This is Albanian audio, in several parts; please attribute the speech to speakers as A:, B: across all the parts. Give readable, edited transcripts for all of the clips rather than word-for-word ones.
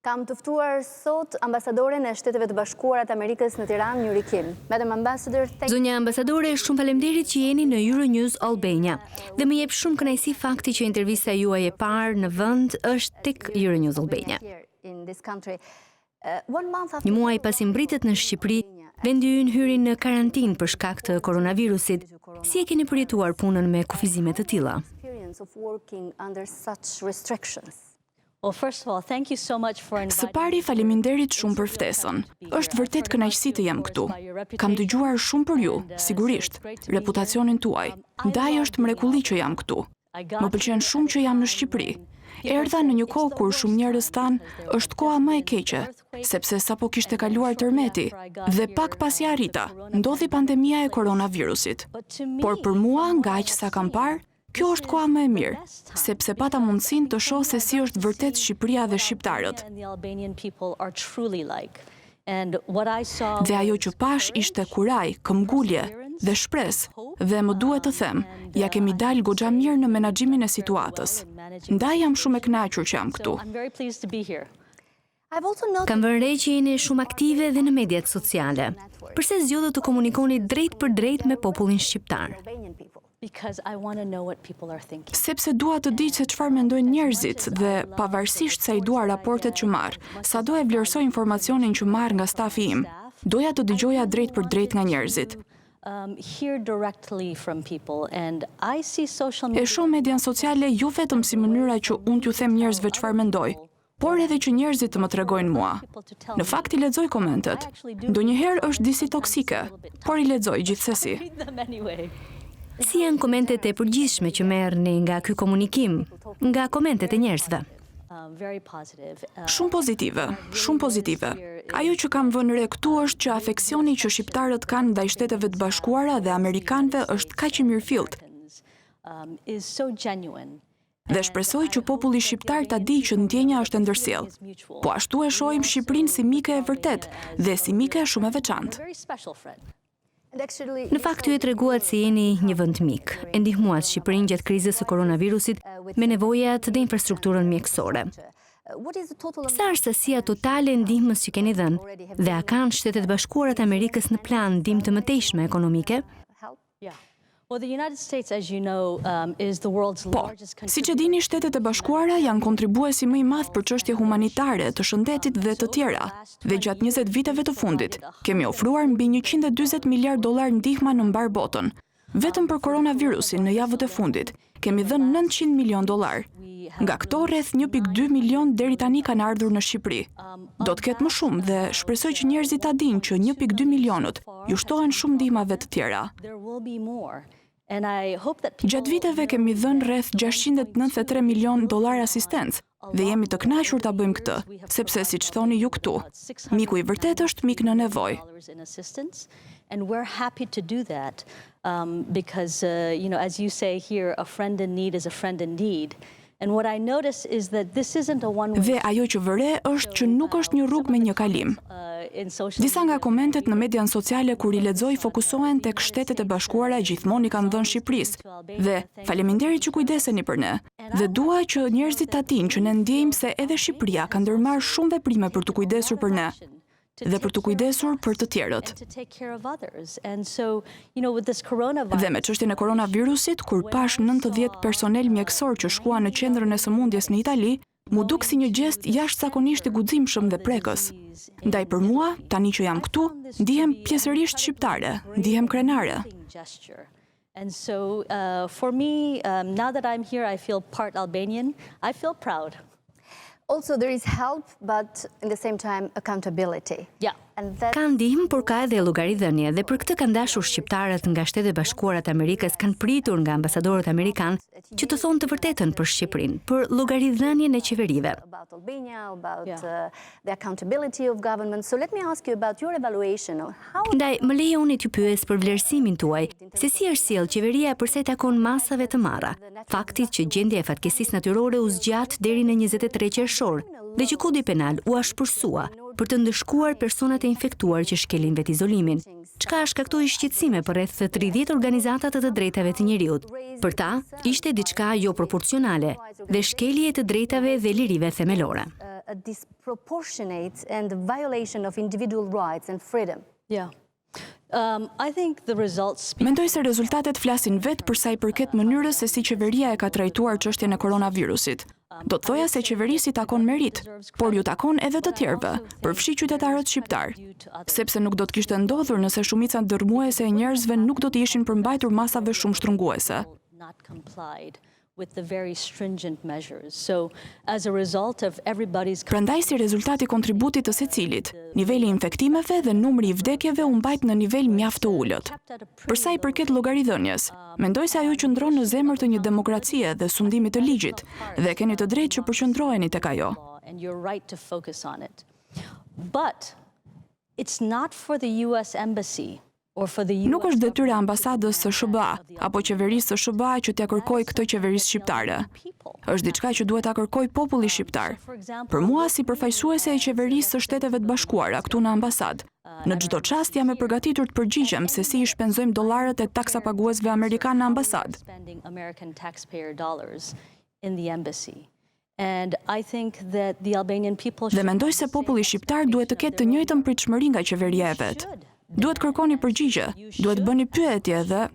A: Kam të ftuar sot ambasadoren e Shteteve të Bashkuara të Amerikës në Tiranë, Yuri Kim. Madam Ambassador,
B: Zonja ambasadore, shumë faleminderit që jeni në Euronews Albania. Dhe më jep shumë kënaqësi fakti që intervista juaj e parë në vend është tek Euronews Albania. Një muaj pasi mbritet në Shqipëri, vendi ynë hyri në karantinë për shkak të koronavirusit. Si e keni përjetuar punën me kufizime të tilla?
C: Së pari, faleminderit shumë për ftesën. Është vërtet kënaqësi të jam këtu. Kam dëgjuar shumë për ju, sigurisht, reputacionin tuaj. Ndaj është mrekulli që jam këtu. Më pëlqen shumë që jam në Shqipëri. Erdha në një kohë kur shumë njerëz thanë është koha më e keqe, sepse sapo kishte kaluar tërmeti dhe pak pasi arrita, ndodhi pandemia e koronavirusit. Por për mua, nga aq sa kam parë, kjo është koha më e mirë, sepse pata mundësinë të shoh se si është vërtet Shqipëria dhe shqiptarët. Dhe ajo që pash ishte kuraj, këmbgulje dhe shpresë, dhe më duhet të them, ja kemi dalë goxha mirë në menaxhimin e situatës. Ndaj jam shumë e kënaqur që jam këtu.
B: Kam vënë re që jeni shumë aktive dhe në mediat sociale. Përse zgjodhët të komunikoni drejt për drejt me popullin shqiptar?
C: Sepse dua të di se çfarë mendojnë njerëzit dhe pavarësisht se i dua raportet që marr, sado e vlerësoj informacionin që marr nga stafi im, doja të dëgjoja drejt për drejt nga njerëzit. E shoh median sociale jo vetëm si mënyra që unë t'ju them njerëzve çfarë mendoj, por edhe që njerëzit të më tregojnë mua. Në fakt i lexoj komentet. Ndonjëherë është disi toksike, por i lexoj gjithsesi.
B: Si janë komentet e përgjithshme që merrni nga ky komunikim, nga komentet e njerëzve?
C: Shumë pozitive, shumë pozitive. Ajo që kam vënë re këtu është që afeksioni që shqiptarët kanë ndaj Shteteve të Bashkuara dhe amerikanëve është kaq i mirëfillt. Dhe shpresoj që populli shqiptar ta di që ndjenja është e ndërsjellë. Po ashtu e shohim Shqipërinë si mike e vërtet dhe si mike shumë e veçantë.
B: Në fakt ju e treguat se jeni një vend mik, e ndihmuat Shqipërinë gjatë krizës së koronavirusit me nevojat dhe infrastrukturën mjekësore. Sa është sasia totale e ndihmës që keni dhënë dhe a kanë Shtetet Bashkuara të Amerikës në plan ndihmë të mëtejshme ekonomike?
C: Po, siç e dini, Shtetet e Bashkuara janë kontribuesi më i madh për çështje humanitare, të shëndetit dhe të tjera. Dhe gjatë 20 viteve të fundit, kemi ofruar mbi 140 miliard dollar ndihma në mbar botën. Vetëm për koronavirusin në javët e fundit, kemi dhënë 900 milion dollar. Nga këto rreth 1.2 milion deri tani kanë ardhur në Shqipëri. Do të ketë më shumë dhe shpresoj që njerëzit ta dinë që 1.2 milionët ju shtohen shumë ndihmave të tjera. Gjatë viteve kemi dhënë rreth 693 milion dollar asistencë dhe jemi të kënaqur ta bëjmë këtë, sepse siç thoni ju këtu, miku i vërtet është mik në nevojë. Dhe ajo që vëre është që nuk është një rrugë me një kalim. Disa nga komentet në median sociale kur i lexoj fokusohen tek Shtetet e Bashkuara gjithmonë i kanë dhënë Shqipërisë. Dhe faleminderit që kujdeseni për ne. Dhe dua që njerëzit ta dinë që ne ndjejmë se edhe Shqipëria ka ndërmarrë shumë veprime për të kujdesur për ne dhe për të kujdesur për të tjerët. Dhe me çështjen e koronavirusit, kur pash 90 personel mjekësor që shkuan në qendrën e sëmundjes në Itali, mu duk si një gjest jashtëzakonisht i guximshëm dhe prekës. Ndaj për mua, tani që jam këtu, ndihem pjesërisht shqiptare, ndihem krenare.
D: And so for me, now that I'm here, I feel part Albanian. I feel proud.
A: Also, there is help, but in the same time, accountability.
D: Yeah.
B: Ka ndihmë, por ka edhe llogaridhënie dhe për këtë kanë dashur shqiptarët nga Shtetet Bashkuara të Amerikës kanë pritur nga ambasadorët amerikanë që të thonë të vërtetën për Shqipërinë, për llogaridhënien e qeverive. Ndaj, më lejoni t'ju pyes për vlerësimin tuaj, se si është sjell qeveria për sa i takon masave të marra, faktit që gjendja e fatkesisë natyrore u zgjat deri në 23 qershor dhe që kodi penal u ashpërsua për të ndëshkuar personat e infektuar që shkelin vet izolimin. Çka shkaktoi shqetësime për rreth 30 organizata të drejtave të njerëzit. Për ta, ishte diçka jo proporcionale dhe shkelje të drejtave dhe lirive themelore.
A: a disproportionate and violation of individual rights and freedom.
D: Yeah. I think the results speak.
C: Mendoj se rezultatet flasin vetë për sa i përket mënyrës se si qeveria e ka trajtuar çështjen e koronavirusit. Do të thoja se qeverisi takon merit, por ju takon edhe të tjerëve, përfshi qytetarët shqiptar, sepse nuk do të kishte ndodhur nëse shumica dërmuese e njerëzve nuk do të ishin përmbajtur masave shumë shtrënguese.
D: Not complied with the very stringent measures. So as a result of everybody's
C: Prandaj si rezultati kontributit të secilit, niveli i infektimeve dhe numri i vdekjeve u mbajt në nivel mjaft të ulët. Për sa i përket llogaridhënies, mendoj se ajo qëndron në zemër të një demokracie dhe sundimit të ligjit, dhe keni të drejtë që përqendroheni tek ajo.
D: And you're right to focus on it. But it's not for the US embassy or for the
C: Nuk është detyra ambasadës së SHBA apo qeverisë së SHBA që t'ia kërkojë këtë qeverisë shqiptare. Është diçka që duhet ta kërkojë populli shqiptar. Për mua si përfaqësuese e qeverisë së Shteteve të Bashkuara këtu në ambasadë, në çdo çast jam e përgatitur të përgjigjem se si i shpenzojmë dollarët e taksapaguesve amerikanë në ambasadë.
D: spending American taxpayer dollars in the embassy. And I think that the Albanian people
C: Dhe mendoj se populli shqiptar duhet të ketë të njëjtën pritshmëri nga qeveria e vet. Duhet kërkoni përgjigje, duhet bëni pyetje dhe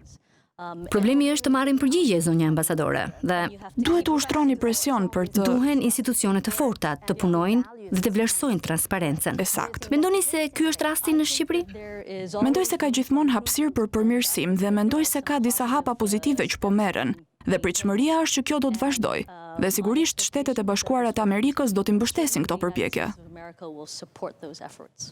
B: Problemi është të marrim përgjigje, zonja ambasadore, dhe
C: duhet të ushtroni presion për të
B: duhen institucione të forta të punojnë dhe të vlerësojnë transparencën.
C: Sakt.
B: Mendoni se ky është rasti në Shqipëri?
D: there is
C: Mendoj se ka gjithmonë hapësirë për përmirësim dhe mendoj se ka disa hapa pozitive që po merren. Dhe pritshmëria është që kjo do të vazhdojë. Dhe sigurisht Shtetet e Bashkuara të Amerikës do t'i mbështesin këto përpjekje.
D: America will support those efforts.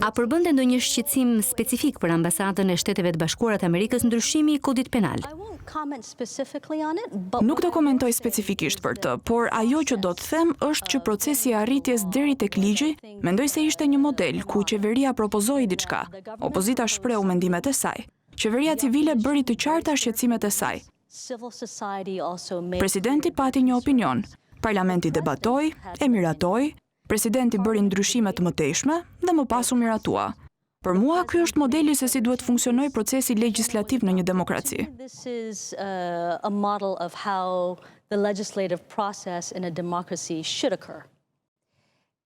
B: A përbënde ndonjë shqetësim specifik për ambasadën e Shteteve të Bashkuara të Amerikës ndryshimi i kodit penal?
D: I won't comment specifically on it, but
C: Nuk do komentoj specifikisht për të, por ajo që do të them është që procesi i arritjes deri tek ligji, mendoj se ishte një model ku qeveria propozoi diçka, opozita shpreu mendimet e saj. Qeveria civile bëri të qarta shqetësimet e saj.
D: civil society also made
C: Presidenti pati një opinion, parlamenti debatoi, e miratoi, presidenti bëri ndryshime të mëtejshme dhe më pas u miratua. Për mua, ky është modeli se si duhet funksionojë procesi legjislativ në një demokraci.
D: This is a model of how the legislative process in a democracy should occur.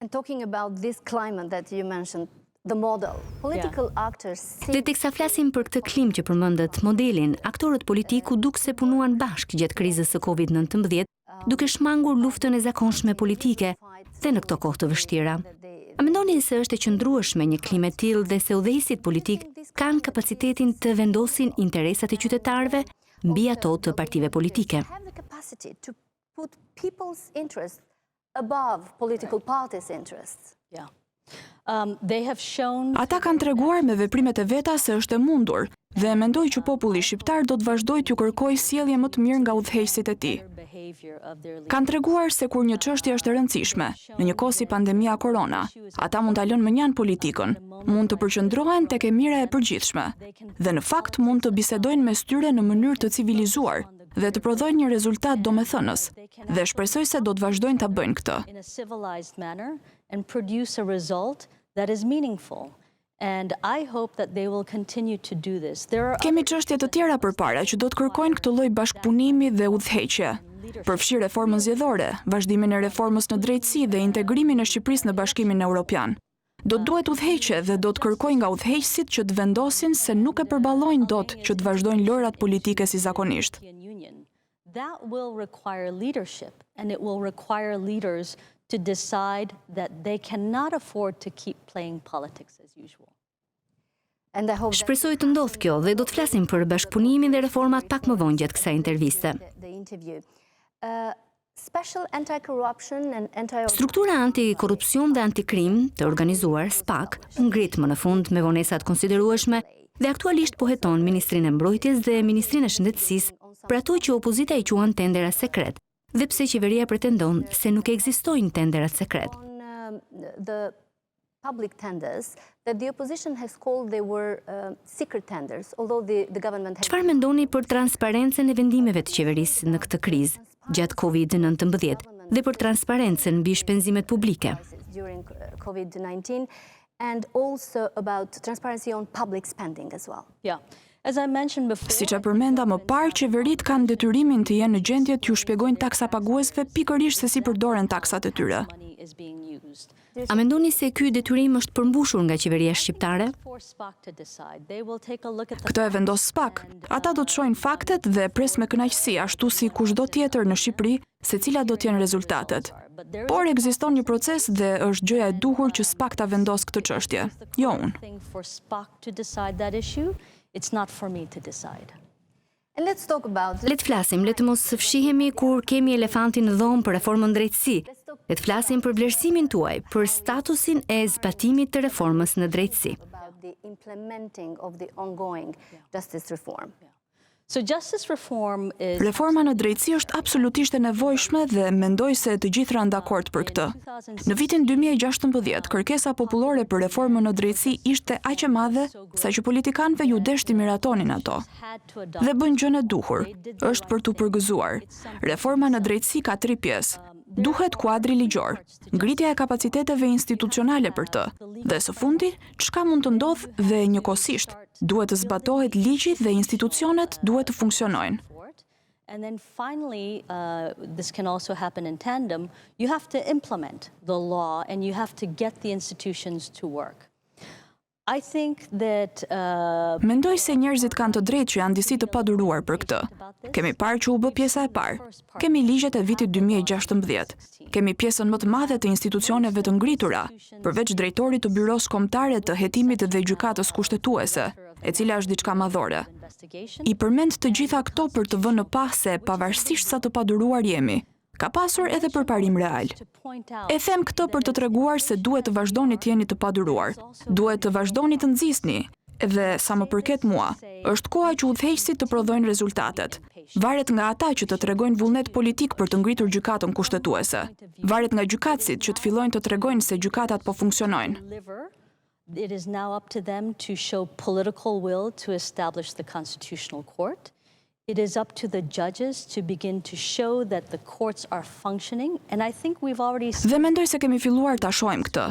A: And talking about this climate that you mentioned, the model, political actors
B: Dhe teksa flasim për këtë klim që përmendet modelin, aktorët politiku duk se punuan bashkë gjatë krizës së COVID-19, duke shmangur luftën e zakonshme politike dhe në këto kohë të vështira. A mendoni se është e qëndrueshme një klimë e tillë dhe se udhëheqësit politik kanë kapacitetin të vendosin interesat e qytetarëve mbi ato të partive politike?
A: have the capacity to put people's interests above political parties' interests?
D: Yeah. They have shown
C: Ata kanë treguar me veprimet e veta se është e mundur dhe mendoj që populli shqiptar do të vazhdojë t'ju kërkojë sjellje më të mirë nga udhëheqësit e tij.
D: behavior of their leaders.
C: Kanë treguar se kur një çështje është e rëndësishme, në një kohë si pandemia korona, ata mund ta lënë mënjan politikën, mund të përqendrohen tek e mira e përgjithshme dhe në fakt mund të bisedojnë mes tyre në mënyrë të civilizuar dhe të prodhojnë një rezultat domethënës dhe shpresoj se do të vazhdojnë ta bëjnë këtë.
D: in a civilized manner and produce a result that is meaningful. And I hope that they will continue to do this. There are
C: Kemi çështje të tjera përpara që do të kërkojnë këtë lloj bashkëpunimi dhe udhëheqje. Përfshi reformën zgjedhore, vazhdimin e reformës në drejtësi dhe integrimin e Shqipërisë në Bashkimin Evropian. Do të duhet udhëheqje dhe do të kërkojnë nga udhëheqësit që të vendosin se nuk e përballojnë dot që të vazhdojnë lojrat politike si zakonisht.
D: Union. That will require leadership, and it will require leaders to decide that they cannot afford to keep playing politics as usual.
A: And I hope that
B: Shpresoj të ndodhë kjo dhe do të flasim për bashkëpunimin dhe reformat pak më vonë gjatë kësaj interviste.
A: the interview. Special anti-corruption and
B: Struktura antikorrupsion dhe antikrim të organizuar, SPAK, ngrit më në fund me vonesat konsiderueshme dhe aktualisht po heton Ministrinë e Mbrojtjes dhe Ministrinë e Shëndetësisë për ato që opozita i quan tendera sekret, dhe pse qeveria pretendon se nuk ekzistojnë tenderat sekret.
A: on the public tenders that the opposition has called they were secret tenders, although the government has
B: Çfarë mendoni për transparencën e vendimeve të qeverisë në këtë krizë gjatë COVID-19 dhe për transparencën mbi shpenzimet publike?
A: during COVID-19 and also about transparency on public spending as well.
D: Yeah. As I mentioned before,
C: Siç e përmenda më parë, qeverit kanë detyrimin të jenë në gjendje t'ju shpjegojnë taksapaguesve pikërisht se si përdoren taksat e tyre.
D: money is being used.
B: A mendoni se ky detyrim është përmbushur nga qeveria shqiptare?
D: For SPAC to decide. They will take a look at the
C: Këtë e vendos SPAC. Ata do të shohin faktet dhe pres me kënaqësi, ashtu si kushdo tjetër në Shqipëri, se cilat do të jenë rezultatet. Por ekziston një proces dhe është gjëja e duhur që SPAC ta vendos këtë çështje, jo unë.
D: thing for SPAC to decide that issue. It's not for me to decide.
A: And let's talk about
B: Le të flasim, le të mos fshihemi kur kemi elefantin në dhomë për reformën drejtësi. Le të flasim për vlerësimin tuaj, për statusin e zbatimit të reformës në drejtësi.
A: the implementing of the ongoing justice reform.
D: So justice reform is
C: Reforma në drejtësi është absolutisht e nevojshme dhe mendoj se të gjithë janë dakord për këtë. Në vitin 2016, kërkesa popullore për reformën në drejtësi ishte aq e madhe sa që politikanëve ju deshti miratonin ato.
D: had to adopt
C: Dhe bën gjën e duhur, është për t'u përgëzuar. Reforma në drejtësi ka 3 pjesë. Duhet kuadri ligjor, ngritja e kapaciteteve institucionale për të, dhe së fundi, çka mund të ndodhë dhe njëkohësisht, duhet të zbatohet ligji dhe institucionet duhet të funksionojnë.
D: And then finally, this can also happen in tandem, you have to implement the law and you have to get the institutions to work. I think that
C: Mendoj se njerëzit kanë të drejtë që janë disi të paduruar për këtë. Kemi parë që u bë pjesa e parë. Kemi ligjet e vitit 2016. Kemi pjesën më të madhe të institucioneve të ngritura, përveç drejtorit të byros kombëtare të hetimit dhe gjykatës kushtetuese, e cila është diçka madhore.
D: investigation
C: I përmend të gjitha këto për të vënë në pah se pavarësisht sa të paduruar jemi, ka pasur edhe përparim real.
D: to point out
C: E them këtë për të treguar se duhet të vazhdoni të jeni të paduruar, duhet të vazhdoni të nxisni, dhe sa më përket mua, është koha që udhëheqësit të prodhojnë rezultatet. Varet nga ata që të tregojnë vullnet politik për të ngritur gjykatën kushtetuese. Varet nga gjykatësit që të fillojnë të tregojnë se gjykatat po funksionojnë.
D: deliver. It is now up to them to show political will to establish the Constitutional Court. It is up to the judges to begin to show that the courts are functioning, and I think we've already
C: Dhe mendoj se kemi filluar ta shohim këtë.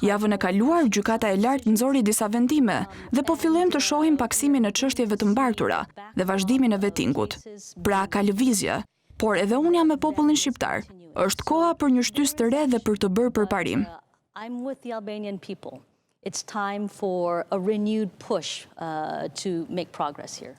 C: Javën e kaluar, gjykata e lartë nxori disa vendime dhe po fillojmë të shohim paksimin e çështjeve të mbartura dhe vazhdimin e vettingut. Pra ka lëvizje, por edhe unë jam me popullin shqiptar. Është koha për një shtysë të re dhe për të bërë përparim.
D: I'm with the Albanian people. It's time for a renewed push to make progress here.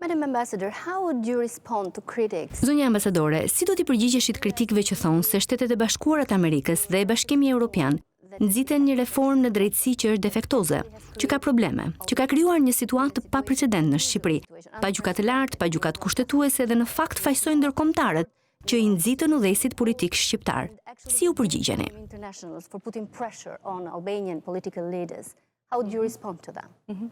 A: Madam Ambassador, how would you respond to critics?
B: Zonja ambasadore, si do t'i përgjigjeshit kritikëve që thonë se Shtetet e Bashkuara të Amerikës dhe Bashkimi Evropian nxiten një reformë në drejtësi që është defektoze, që ka probleme, që ka krijuar një situatë pa precedent në Shqipëri, pa gjykatë të lartë, pa gjykatë kushtetuese dhe në fakt fajsojnë ndërkombëtarët që i nxitën udhëheqësit politik shqiptar. Si u përgjigjeni?
A: Internationals for putting pressure on Albanian political leaders. How would you respond to them?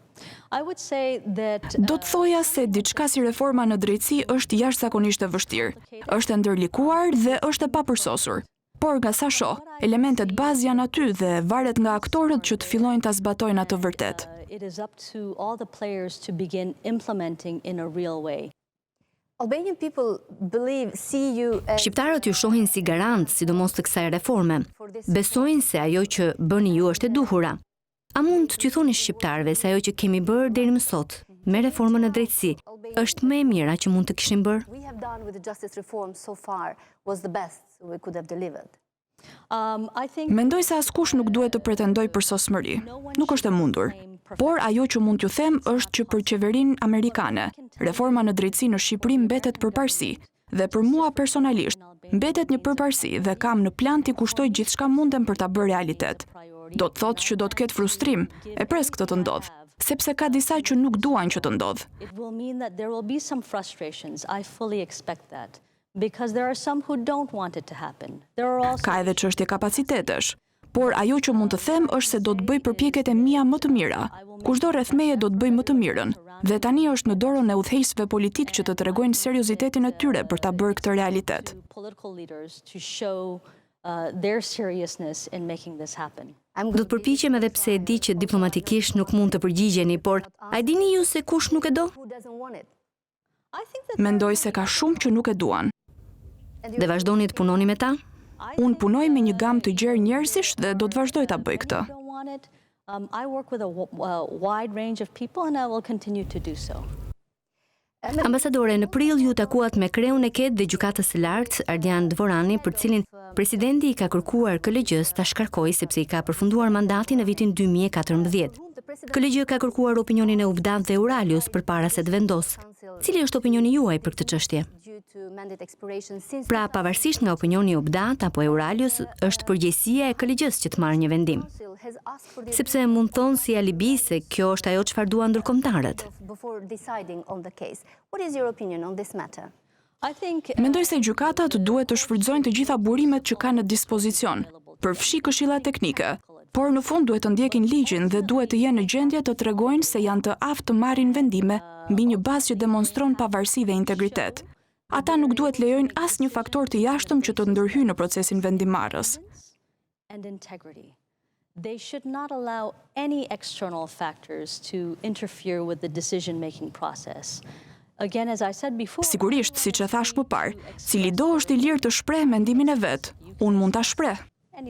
D: I would say that
C: Do të thoja se diçka si reforma në drejtësi është jashtëzakonisht e vështirë, është e ndërlikuar dhe është e papërsosur. Por nga sa shoh, elementet bazë janë aty dhe varet nga aktorët që të fillojnë ta zbatojnë atë vërtet.
D: it is up to all the players to begin implementing in a real way.
A: Albanian people see you as
B: Shqiptarët ju shohin si garant, sidomos të kësaj reforme. Besojnë se ajo që bëni ju është e duhura. A mund t'ju thoni shqiptarëve se ajo që kemi bërë deri më sot me reformën e drejtësi është më e mira që mund të kishim bërë?
A: we have done with the justice reform so far was the best we could have delivered.
D: I think
C: Mendoj se askush nuk duhet të pretendoj për sosmëri. Nuk është e mundur. Por ajo që mund t'ju them është që për qeverinë amerikane, reforma në drejtësi në Shqipëri mbetet përparësi, dhe për mua personalisht mbetet një përparësi dhe kam në plan t'i kushtoj gjithçka mundem për ta bërë realitet. Do të thotë që do të ketë frustrim, e pres këtë të ndodhë, sepse ka disa që nuk duan që të ndodhë.
D: it will mean that there will be some frustrations. I fully expect that. Because there are some who don't want it to happen. There are also
C: Ka edhe çështje kapacitetesh. Por ajo që mund të them është se do të bëj përpjekjet e mia më të mira. Kushdo rreth meje do të bëj më të mirën. Dhe tani është në dorën e udhëheqësve politik që të tregojnë seriozitetin e tyre për ta bërë këtë realitet.
D: political leaders to show their seriousness in making this happen.
B: Do të përpiqem edhe pse e di që diplomatikisht nuk mund të përgjigjeni, por a e dini ju se kush nuk e do?
A: Who doesn't want it?
D: I think that
C: Mendoj se ka shumë që nuk e duan.
B: Dhe vazhdoni të punoni me ta?
C: Unë punoj me një gamë të gjerë njerëzish dhe do të vazhdoj ta bëj këtë.
D: don't want it. I work with a wide range of people and I will continue to do so.
B: Ambasadore, në prill ju takuat me kreun e KED dhe gjykatës së lartë Ardian Dvorani, për cilin presidenti i ka kërkuar KLG-s ta shkarkojë sepse i ka përfunduar mandati në vitin 2014. KLG ka kërkuar opinionin e UBDAT dhe Euralius përpara se të vendos. Cili është opinioni juaj për këtë çështje? Pra, pavarësisht nga opinioni i UBDAT apo Euralius, është përgjegjësia e KLG-s që të marrë një vendim. Sepse mund thonë si alibi se kjo është ajo çfarë duan ndërkombëtarët.
C: Mendoj se gjykatat duhet të shfrytëzojnë të gjitha burimet që kanë në dispozicion, përfshi këshilla teknike, por në fund duhet të ndjekin ligjin dhe duhet të jenë në gjendje të tregojnë se janë të aftë të marrin vendime mbi një bazë që demonstron pavarësi dhe integritet. Ata nuk duhet lejojnë asnjë faktor të jashtëm që të ndërhyjë në procesin vendimarrës.
D: They should not allow any external factors to interfere with the decision-making process. Again, as I said before,
C: sigurisht, siç e thash më parë, cili do është i lirë të shpreh mendimin e vet. Unë mund ta shpreh.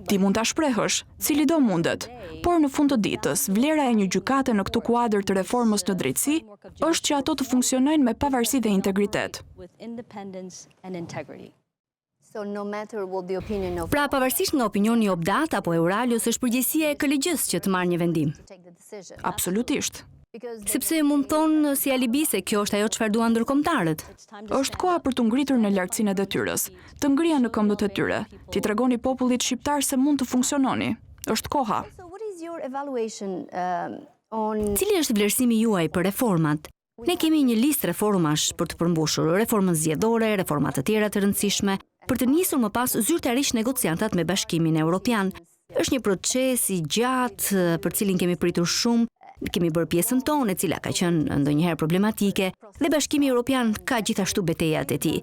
C: Ti mund ta shprehësh, cili do mundet. Por në fund të ditës, vlera e një gjykate në këtë kuadër të reformës në drejtësi është që ato të funksionojnë me pavarësi dhe integritet.
B: Pra, pavarësisht nga opinioni i UBDAT apo Euralius, është përgjegjësia e KLG-s që të marrë një vendim.
C: Absolutisht.
B: Sepse mund thonë si alibi se kjo është ajo çfarë duan ndërkombëtarët.
C: Është koha për të ngritur në lartësinë e detyrës, të ngrihen në këmbët e tyre, t'i tregoni popullit shqiptar se mund të funksiononi. Është koha.
B: Cili është vlerësimi juaj për reformat? Ne kemi një listë reformash për të përmbushur, reformën zgjedhore, reforma të tjera të rëndësishme, për të nisur më pas zyrtarisht negociatat me Bashkimin Evropian. Është një proces i gjatë për cilin kemi pritur shumë, kemi bërë pjesën tonë e cila ka qenë ndonjëherë problematike dhe Bashkimi Evropian ka gjithashtu betejat e tij.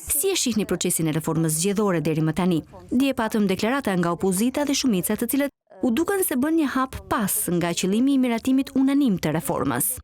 B: Si e shihni procesin e reformës zgjedhore deri më tani? Dje patëm deklarata nga opozita dhe shumica të cilët u duken se bën një hap pas nga qëllimi i miratimit unanim të reformës.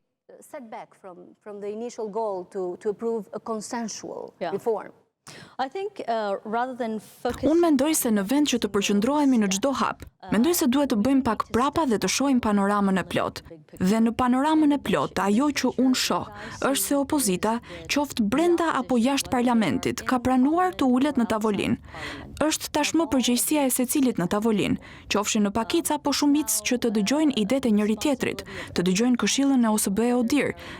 C: Unë mendoj se në vend që të përqendrohemi në çdo hap, mendoj se duhet të bëjmë pak prapa dhe të shohim panoramën e plot. Dhe në panoramën e plot, ajo që unë shoh është se opozita, qoftë brenda apo jashtë parlamentit, ka pranuar të ulet në tavolinë. Është tashmë përgjegjësia e secilit në tavolinë, qofshin në pakica apo shumicë që të dëgjojnë idetë e njëri tjetrit, të dëgjojnë këshillën e SHBA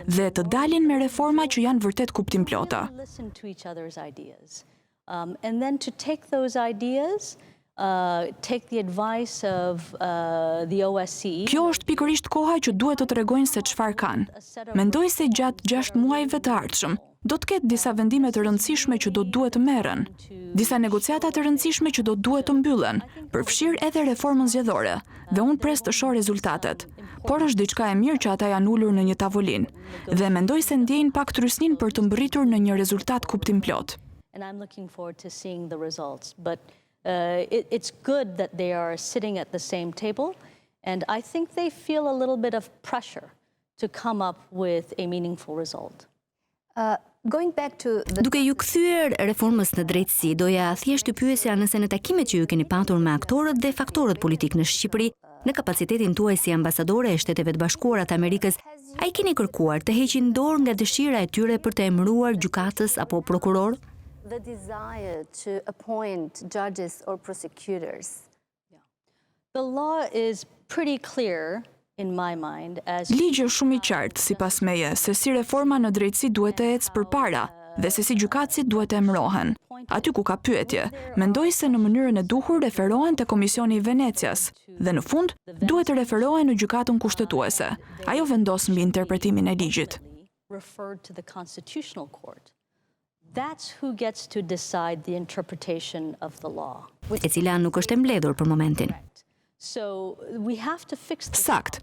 C: dhe të dalin me reforma që janë vërtet kuptimplota.
D: And then to take those ideas, take the advice of the OSCE.
C: Kjo është pikërisht koha që duhet të tregojnë se çfarë kanë. Mendoj se gjatë 6 muajve të ardhshëm do të ketë disa vendime të rëndësishme që do duhet të merren, disa negociata të rëndësishme që do duhet të mbyllen, përfshirë edhe reformën zgjedhore, dhe unë pres të shoh rezultatet. Por është diçka e mirë që ata janë ulur në një tavolinë, dhe mendoj se ndjejnë pak trysnin për të mbërritur në një rezultat kuptimplot.
D: And I'm looking forward to seeing the results, but it's good that they are sitting at the same table, and I think they feel a little bit of pressure to come up with a meaningful result.
B: Duke ju kthyer reformës në drejtësi, doja thjesht të pyesja nëse në takimet që ju keni patur me aktorët dhe faktorët politik në Shqipëri, në kapacitetin tuaj si ambasadore e Shteteve të Bashkuara të Amerikës, a i keni kërkuar të heqin dorë nga dëshira e tyre për të emëruar gjykatës apo prokuror?
A: The desire to appoint judges or prosecutors.
D: The law is pretty clear in my mind as
C: Ligji është shumë i qartë sipas meje se si reforma në drejtësi duhet të ecë përpara dhe se si gjykatësit duhet të emërohen. Aty ku ka pyetje, mendoj se në mënyrën e duhur referohen te Komisioni i Venecias dhe në fund duhet të referohen në gjykatën kushtetuese. Ajo vendos mbi interpretimin e ligjit.
D: referred to the Constitutional Court. That's who gets to decide the interpretation of the law.
B: E cila nuk është e mbledhur për momentin.
D: So we have to fix the
C: Sakt.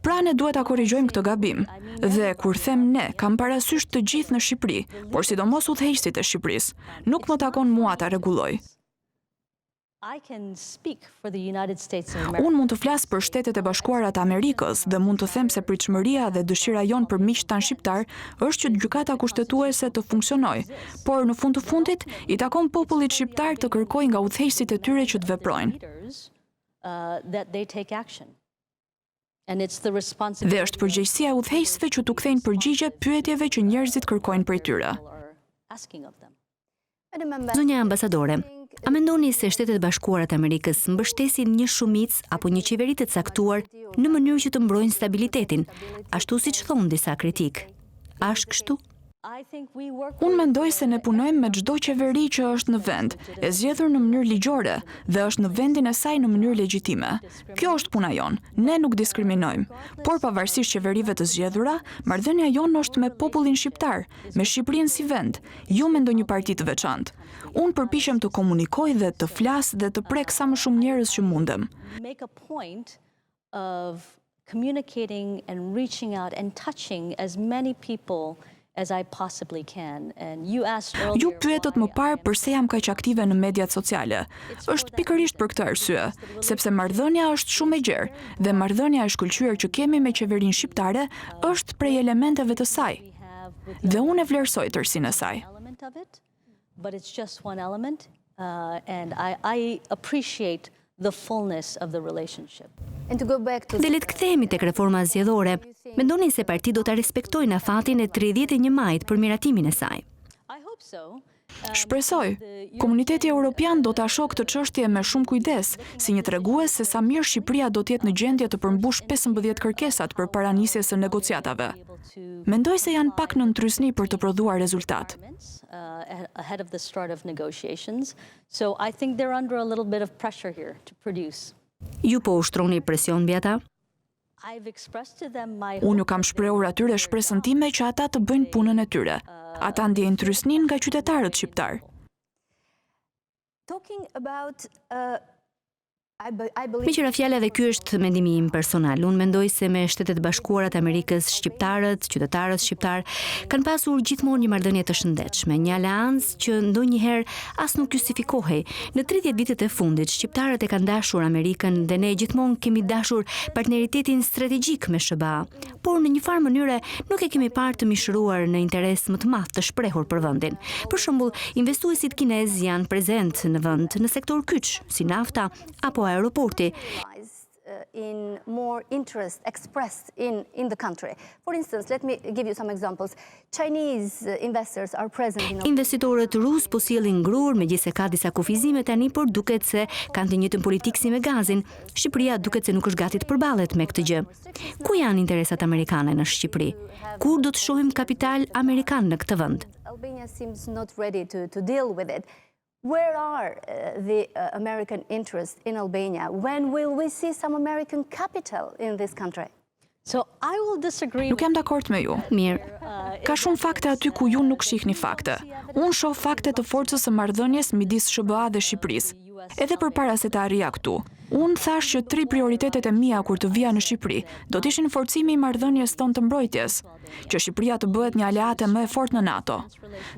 C: Pra ne duhet ta korrigjojmë këtë gabim. Dhe kur them ne, kam parasysh të gjithë në Shqipëri, por sidomos udhëheqësit e Shqipërisë. Nuk më takon mua ta rregulloj.
D: I can speak for the United States of America.
C: Unë mund të flas për Shtetet e Bashkuara të Amerikës dhe mund të them se pritshmëria dhe dëshira jonë për miqtë tanë shqiptar është që gjykata kushtetuese të funksionojë, por në fund të fundit i takon popullit shqiptar të kërkojë nga udhëheqësit e tyre që të veprojnë.
D: that they take action. And it's the
C: Dhe
D: responsibility
C: është përgjegjësia e udhëheqësve që t'u kthejnë përgjigje pyetjeve që njerëzit kërkojnë prej tyre.
D: are asking of them.
B: Zonja ambasadore, a mendoni se Shtetet Bashkuara të Amerikës mbështesin një shumicë apo një qeveri të caktuar në mënyrë që të mbrojnë stabilitetin, ashtu siç thonë disa kritik? A është kështu?
D: I think we work
C: Unë mendoj se ne punojmë me çdo qeveri që është në vend, e zgjedhur në mënyrë ligjore dhe është në vendin e saj në mënyrë legjitime. Kjo është puna jonë. Ne nuk diskriminojmë, por pavarësisht qeverive të zgjedhura, marrëdhënia jonë është me popullin shqiptar, me Shqipërinë si vend, jo me ndonjë parti të veçantë. Unë përpiqem të komunikoj dhe të flas dhe të prek sa më shumë njerëz që mundem.
D: make a point of communicating and reaching out and touching as many people as I possibly can. And you asked earlier.
C: Ju pyetët më parë pse jam kaq aktive në mediat sociale. Është pikërisht për këtë arsye, sepse marrëdhënia është shumë e gjerë dhe marrëdhënia e shkëlqyer që kemi me qeverinë shqiptare është prej elementeve të saj. Dhe unë e vlerësoj tërësinë e saj.
D: Element of it, but it's just one element, and I appreciate the fullness of the relationship.
A: And to go back to
B: Dhe le të kthehemi tek reforma zgjedhore. Mendoni se parti do ta respektojnë afatin e 31 majit për miratimin e saj?
D: I hope so.
C: Shpresoj, komuniteti evropian do ta shohë këtë çështje me shumë kujdes, si një tregues se sa mirë Shqipëria do të jetë në gjendje të përmbush 15 kërkesat përpara nisjes së negociatave. Mendoj se janë pak në ndrysni për të prodhuar rezultat.
D: Ahead of the start of negotiations. So I think they're under a little bit of pressure here to produce.
B: Ju po ushtroni presion mbi ata?
D: I've expressed to them my
C: Unë ju kam shprehur atyre shpresën time që ata të bëjnë punën e tyre. Ata ndjejnë trysnin nga qytetarët shqiptar.
A: talking about I believe
B: Me qëra fjala dhe ky është mendimi im personal. Unë mendoj se me Shtetet Bashkuara të Amerikës shqiptarët, qytetarët shqiptar kanë pasur gjithmonë një marrëdhënie të shëndetshme, një aleancë që ndonjëherë as nuk justifikohej. Në 30 vitet e fundit, shqiptarët e kanë dashur Amerikën dhe ne gjithmonë kemi dashur partneritetin strategjik me SHBA, por në një farë mënyre nuk e kemi parë të mishëruar në interes më të madh të shprehur për vendin. Për shembull, investuesit kinez janë prezent në vend në sektor kyç, si nafta apo aeroporti.
A: in more interest expressed in the country. For instance, let me give you some examples. Chinese investors are present in
B: Investitorët rus po sjellin ngrur, megjithëse ka disa kufizime tani, por duket se kanë të njëjtën politikë si me gazin. Shqipëria duket se nuk është gati të përballet me këtë gjë. Ku janë interesat amerikane në Shqipëri? Kur do të shohim kapital amerikan në këtë vend?
A: Albania seems not ready to deal with it. Where are the American interests in Albania? When will we see some American capital in this country?
D: So I will disagree.
C: Nuk jam dakord me ju.
B: Mirë.
C: Ka shumë fakte aty ku ju nuk shihni fakte. Unë shoh fakte të forcës së marrëdhënies midis SHBA dhe Shqipërisë. Edhe përpara se të arrija këtu. Unë thash që 3 prioritetet e mia kur të vija në Shqipëri do të ishin forcimi i marrëdhënies tonë të mbrojtjes, që Shqipëria të bëhet një aleate më e fortë në NATO.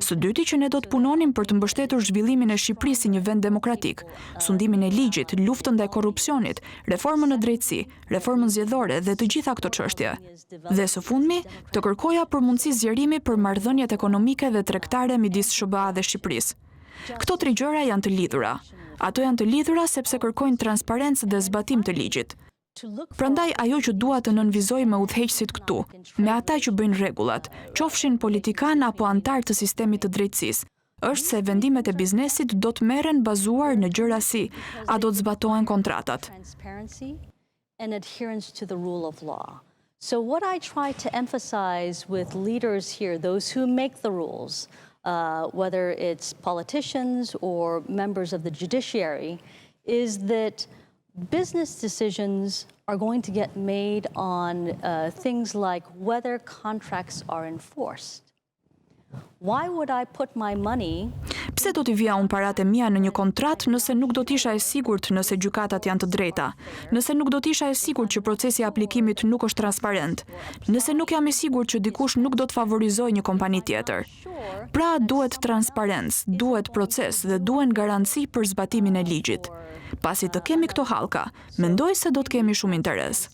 C: Së dyti që ne do të punonim për të mbështetur zhvillimin e Shqipërisë si një vend demokratik, sundimin e ligjit, luftën ndaj korrupsionit, reformën në drejtësi, reformën zgjedhore dhe të gjitha këto çështje. Dhe së fundmi, të kërkoja për mundësi zgjerimi për marrëdhëniet ekonomike dhe tregtare midis SHBA dhe Shqipërisë. Këto 3 gjëra janë të lidhura. Ato janë të lidhura sepse kërkojnë transparencë dhe zbatim të ligjit. Prandaj ajo që dua të nënvizoj me udhëheqësit këtu, me ata që bëjnë rregullat, qofshin politikan apo antar të sistemit të drejtësisë, është se vendimet e biznesit do të merren bazuar në gjëra si a do të zbatohen kontratat.
D: Transparency and adherence to the rule of law. So what I try to emphasize with leaders here, those who make the rules, whether it's politicians or members of the judiciary, is that business decisions are going to get made on things like whether contracts are enforced. Why would I put my money?
C: Pse do t'i vija unë paratë e mia në një kontratë nëse nuk do t'isha e sigurt nëse gjykatat janë të drejta, nëse nuk do t'isha e sigurt që procesi i aplikimit nuk është transparent, nëse nuk jam i sigurt që dikush nuk do të favorizojë një kompani tjetër. Pra duhet transparencë, duhet proces dhe duhen garanci për zbatimin e ligjit. Pasi të kemi këto hallka, mendoj se do të kemi shumë interes.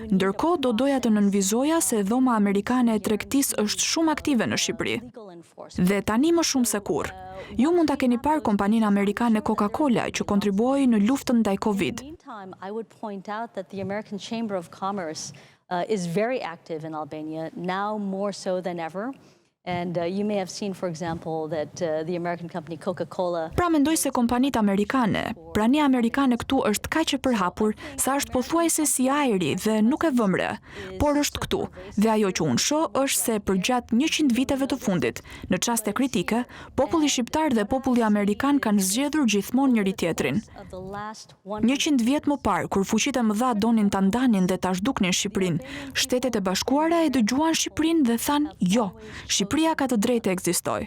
C: Ndërkohë do doja të nënvizoja se dhoma amerikane e tregtisë është shumë aktive në Shqipëri. Dhe tani më shumë se kur. Ju mund ta keni parë kompaninë amerikane Coca-Cola që kontribuoi në luftën ndaj Covid.
D: Meantime, I would point out that the American Chamber of Commerce is very active in Albania, now more so than ever. And you may have seen, for example, that the American company Coca-Cola...
C: Pra mendoj se kompanitë amerikane, prania amerikane këtu është kaq e përhapur sa është pothuajse si ajri dhe nuk e vëmre, por është këtu. Dhe ajo që unë shoh është se përgjatë 100 viteve të fundit, në çaste kritike, populli shqiptar dhe populli amerikan kanë zgjedhur gjithmonë njëri tjetrin. 100 vjet më parë, kur fuqitë e mëdha donin ta ndanin dhe ta zhduknin Shqipërinë, Shtetet e Bashkuara e dëgjuan Shqipërinë dhe thanë, jo, Shqipëria ka të drejtë të ekzistojë.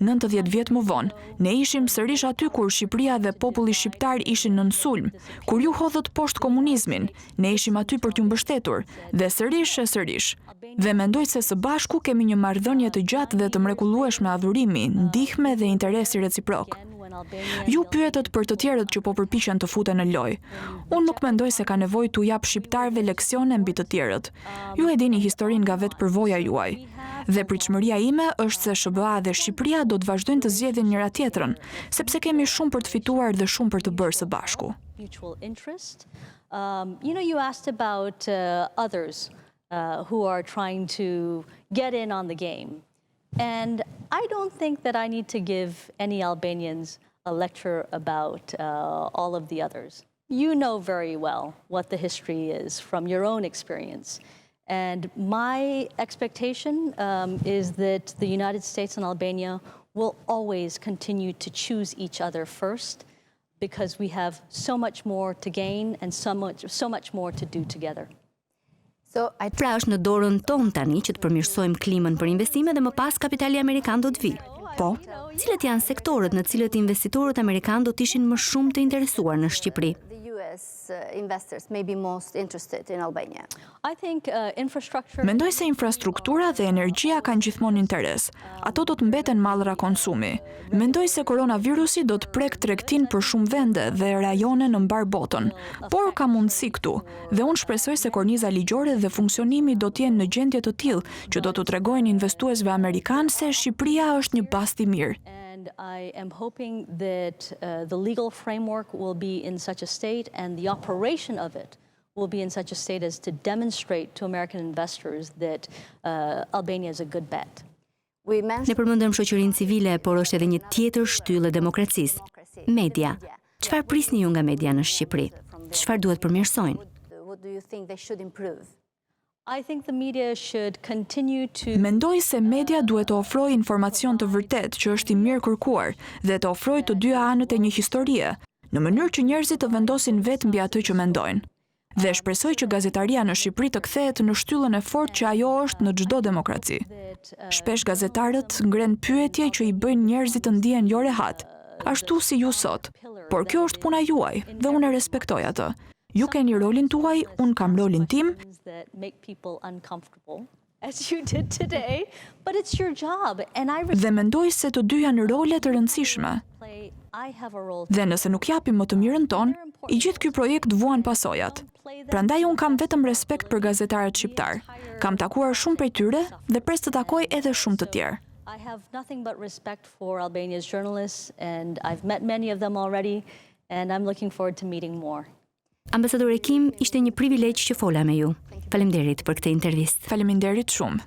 C: 90 vjet më vonë, ne ishim sërish aty kur Shqipëria dhe populli shqiptar ishin në sulm, kur ju hodhët poshtë komunizmin, ne ishim aty për t'ju mbështetur, dhe sërish e sërish. Dhe mendoj se së bashku kemi një marrëdhënie të gjatë dhe të mrekullueshme adhurimi, ndihme dhe interesi reciprok. Ju pyetët për të tjerët që po përpiqen të futen në lojë. Unë nuk mendoj se ka nevojë t'u jap shqiptarëve leksione mbi të tjerët. Ju e dini historinë nga vetë përvoja juaj. Dhe pritshmëria ime është se SHBA dhe Shqipëria do të vazhdojnë të zgjedhin njëra tjetrën, sepse kemi shumë për të fituar dhe shumë për të bërë së bashku.
D: You asked about others who are trying to get in on the game. And I don't think that I need to give any Albanians a lecture about all of the others. You know very well what the history is from your own experience. And my expectation is that the United States and Albania will always continue to choose each other first because we have so much more to gain and so much more to do together.
B: Pra është në dorën tonë tani që të përmirësojmë klimën për investime dhe më pas kapitali amerikan do të vijë. Po, cilët janë sektorët në cilët investitorët amerikan do të ishin më shumë të interesuar në Shqipëri?
A: Investors may be most interested in Albania.
D: I think infrastructure...
C: Mendoj se infrastruktura dhe energjia kanë gjithmonë interes. Ato do të mbeten mallra konsumi. Mendoj se koronavirusi do të prek tregtinë për shumë vende dhe rajone në mbar botën. Por ka mundësi këtu. Dhe unë shpresoj se korniza ligjore dhe funksionimi do të jenë në gjendje të tillë që do t'u tregojnë investuesve amerikanë se Shqipëria është një bast i mirë.
D: And I am hoping that the legal framework will be in such a state and the operation of it will be in such a state as to demonstrate to American investors that Albania is a good bet.
B: Ne përmendëm shoqërinë civile, por është edhe një tjetër shtyllë e demokracisë. Media. Çfarë prisni ju nga media në Shqipëri? Çfarë duhet përmirësojnë?
A: What do you think they should improve?
D: I think the media should continue to...
C: Mendoj se media duhet të ofrojë informacion të vërtet që është i mirë kërkuar dhe të ofrojë të dy anët e një historie, në mënyrë që njerëzit të vendosin vetë mbi atë që mendojnë. Dhe shpresoj që gazetaria në Shqipëri të kthehet në shtyllën e fortë që ajo është në çdo demokraci. Shpesh gazetarët ngren pyetje që i bëjnë njerëzit të ndihen jo rehat, ashtu si ju sot. Por kjo është puna juaj dhe unë e respektoj atë. Ju keni rolin tuaj, unë kam rolin tim. Dhe mendoj se të dy janë role të rëndësishme. Dhe nëse nuk japim më të mirën ton, i gjithë ky projekt vuan pasojat. Prandaj unë kam vetëm respekt për gazetarët shqiptar. Kam takuar shumë prej tyre dhe pres të takoj edhe shumë të tjerë.
D: I have nothing but respect for Albania's journalists and I've met many of them already and I'm looking forward to meeting more.
B: Ambasadorja Kim, ishte një privilegj që fola me ju. Faleminderit për këtë intervistë.
C: Faleminderit shumë.